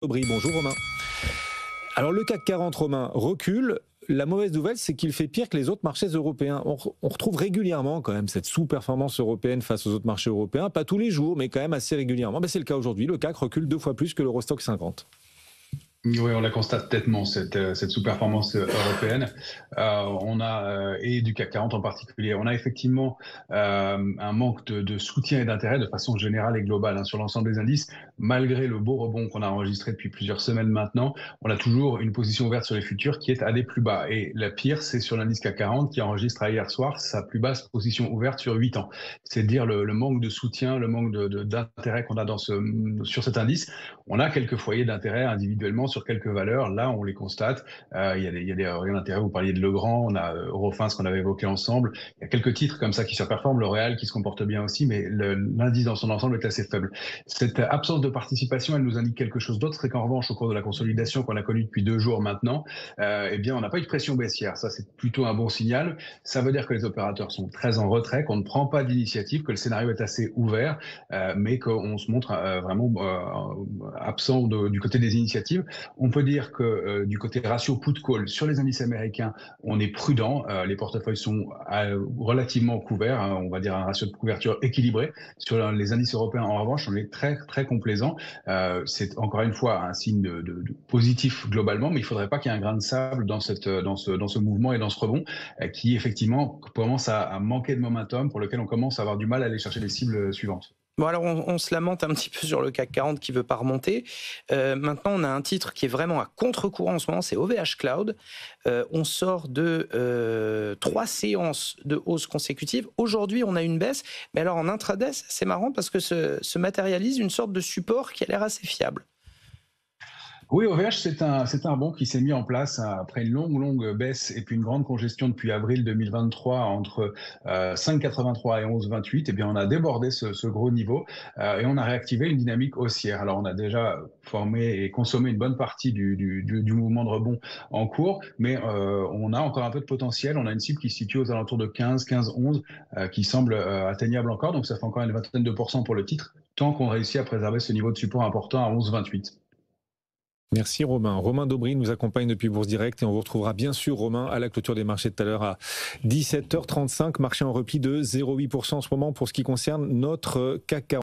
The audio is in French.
Aubry. Bonjour Romain. Alors le CAC 40, Romain, recule. La mauvaise nouvelle, c'est qu'il fait pire que les autres marchés européens. On retrouve régulièrement quand même cette sous-performance européenne face aux autres marchés européens. Pas tous les jours, mais quand même assez régulièrement. C'est le cas aujourd'hui. Le CAC recule 2 fois plus que l'Eurostoxx 50. Oui, on la constate nettement, cette sous-performance européenne. On a, et du CAC 40 en particulier, on a effectivement un manque de soutien et d'intérêt de façon générale et globale sur l'ensemble des indices. Malgré le beau rebond qu'on a enregistré depuis plusieurs semaines maintenant, on a toujours une position ouverte sur les futurs qui est à des plus bas. Et la pire, c'est sur l'indice CAC 40 qui enregistre hier soir sa plus basse position ouverte sur 8 ans. C'est dire le manque de soutien, le manque d'intérêt qu'on a sur cet indice. On a quelques foyers d'intérêt individuellement sur quelques valeurs. Là, on les constate. Il y a des regains d'intérêt. Vous parliez de Legrand, on a Eurofins qu'on avait évoqué ensemble. Il y a quelques titres comme ça qui surperforment, L'Oréal qui se comporte bien aussi, mais l'indice dans son ensemble est assez faible. Cette absence de participation, elle nous indique quelque chose d'autre, c'est qu'en revanche, au cours de la consolidation qu'on a connue depuis 2 jours maintenant, eh bien, on n'a pas eu de pression baissière. Ça, c'est plutôt un bon signal. Ça veut dire que les opérateurs sont très en retrait, qu'on ne prend pas d'initiative, que le scénario est assez ouvert, mais qu'on se montre vraiment absent du côté des initiatives. On peut dire que du côté ratio put-call sur les indices américains, on est prudent. Les portefeuilles sont relativement couverts, on va dire un ratio de couverture équilibré. Sur les indices européens, en revanche, on est très, très complaisant. C'est encore une fois un signe de positif globalement, mais il ne faudrait pas qu'il y ait un grain de sable dans ce mouvement et dans ce rebond qui, effectivement, commence à manquer de momentum, pour lequel on commence à avoir du mal à aller chercher les cibles suivantes. Bon, alors on se lamente un petit peu sur le CAC 40 qui ne veut pas remonter. Maintenant, on a un titre qui est vraiment à contre-courant en ce moment, c'est OVH Cloud. On sort de 3 séances de hausse consécutive. Aujourd'hui, on a une baisse. Mais alors en intraday, c'est marrant parce que se matérialise une sorte de support qui a l'air assez fiable. Oui, OVH, c'est un bon qui s'est mis en place après une longue baisse et puis une grande congestion depuis avril 2023 entre 5,83 et 11,28. Eh bien, on a débordé ce gros niveau et on a réactivé une dynamique haussière. Alors, on a déjà formé et consommé une bonne partie du mouvement de rebond en cours, mais on a encore un peu de potentiel. On a une cible qui se situe aux alentours de 11 qui semble atteignable encore. Donc, ça fait encore une vingtaine de pourcents pour le titre, tant qu'on réussit à préserver ce niveau de support important à 11,28. Merci Romain. Romain d'Aubry nous accompagne depuis Bourse Direct et on vous retrouvera bien sûr Romain à la clôture des marchés tout à l'heure à 17h35. Marché en repli de 0,8% en ce moment pour ce qui concerne notre CAC 40.